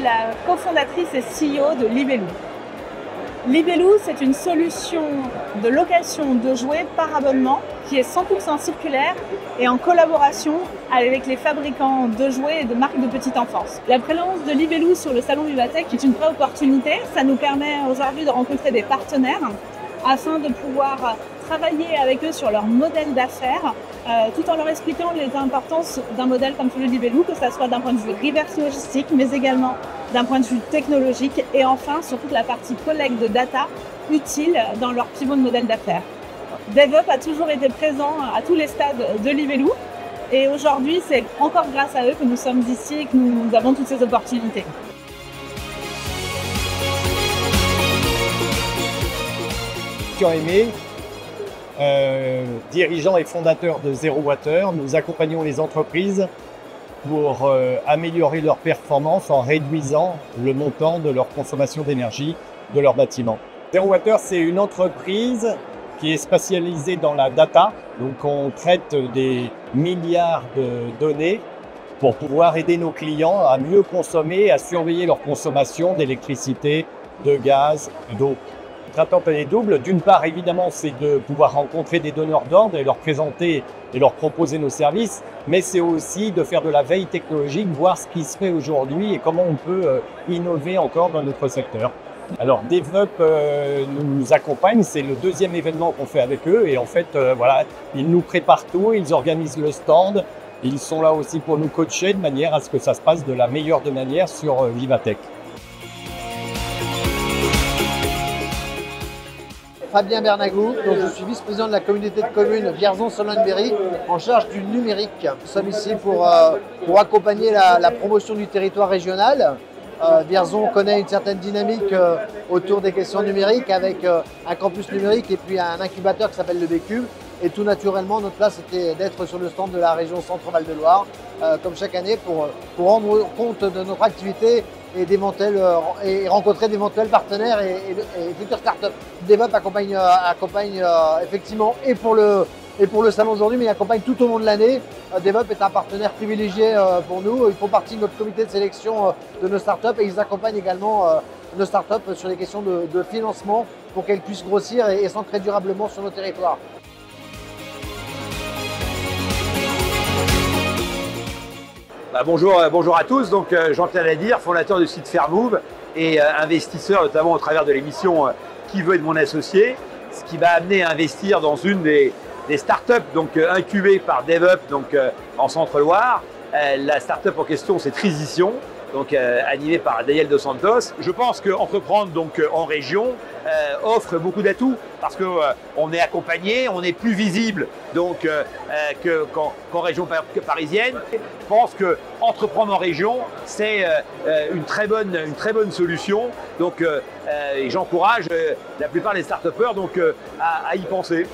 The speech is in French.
suis la cofondatrice et CEO de Libellou. Libellou, c'est une solution de location de jouets par abonnement qui est 100% circulaire et en collaboration avec les fabricants de jouets et de marques de petite enfance. La présence de Libellou sur le salon Vivatech est une vraie opportunité. Ça nous permet aujourd'hui de rencontrer des partenaires afin de pouvoir travailler avec eux sur leur modèle d'affaires, tout en leur expliquant les importances d'un modèle comme celui de Libellou, que ce soit d'un point de vue reverse logistique, mais également d'un point de vue technologique, et enfin sur toute la partie collecte de data utile dans leur pivot de modèle d'affaires. DevUp a toujours été présent à tous les stades de Libellou, et aujourd'hui c'est encore grâce à eux que nous sommes ici et que nous avons toutes ces opportunités. Aimé, dirigeant et fondateur de Zero Water, nous accompagnons les entreprises pour améliorer leur performance en réduisant le montant de leur consommation d'énergie de leurs bâtiments. Zero Water, c'est une entreprise qui est spécialisée dans la data. Donc on traite des milliards de données pour pouvoir aider nos clients à mieux consommer, à surveiller leur consommation d'électricité, de gaz, d'eau. Notre attente est double. D'une part, évidemment, c'est de pouvoir rencontrer des donneurs d'ordre et leur présenter et leur proposer nos services, mais c'est aussi de faire de la veille technologique, voir ce qui se fait aujourd'hui et comment on peut innover encore dans notre secteur. Alors, DevUp nous accompagne, c'est le deuxième événement qu'on fait avec eux et en fait, voilà, ils nous préparent tout, ils organisent le stand, ils sont là aussi pour nous coacher de manière à ce que ça se passe de la meilleure des manières sur Vivatech. Fabien Bernagou, donc je suis vice-président de la communauté de communes Vierzon-Sologne-Berry en charge du numérique. Nous sommes ici pour accompagner la promotion du territoire régional. Vierzon connaît une certaine dynamique autour des questions numériques avec un campus numérique et puis un incubateur qui s'appelle le BQ. Et tout naturellement, notre place était d'être sur le stand de la région Centre-Val de Loire, comme chaque année, pour rendre compte de notre activité et rencontrer d'éventuels partenaires et futures startups. DevUp accompagne effectivement et pour le salon aujourd'hui, mais il accompagne tout au long de l'année. DevUp est un partenaire privilégié pour nous. Ils font partie de notre comité de sélection de nos startups et ils accompagnent également nos startups sur les questions de financement pour qu'elles puissent grossir et s'ancrer durablement sur nos territoires. Bonjour à tous, donc Jean-Pierre Ladir, fondateur du site Fairmove et investisseur notamment au travers de l'émission Qui veut être mon associé, ce qui m'a amené à investir dans une des startups donc incubées par DevUp donc en Centre-Loire. La startup en question c'est Trizition, donc animée par Daniel Dos Santos. Je pense qu'entreprendre donc en région offre beaucoup d'atouts parce qu'on est accompagné, on est plus visible donc qu'en région parisienne. Je pense qu'entreprendre en région c'est une très bonne solution. Donc et j'encourage la plupart des start-upers donc à y penser.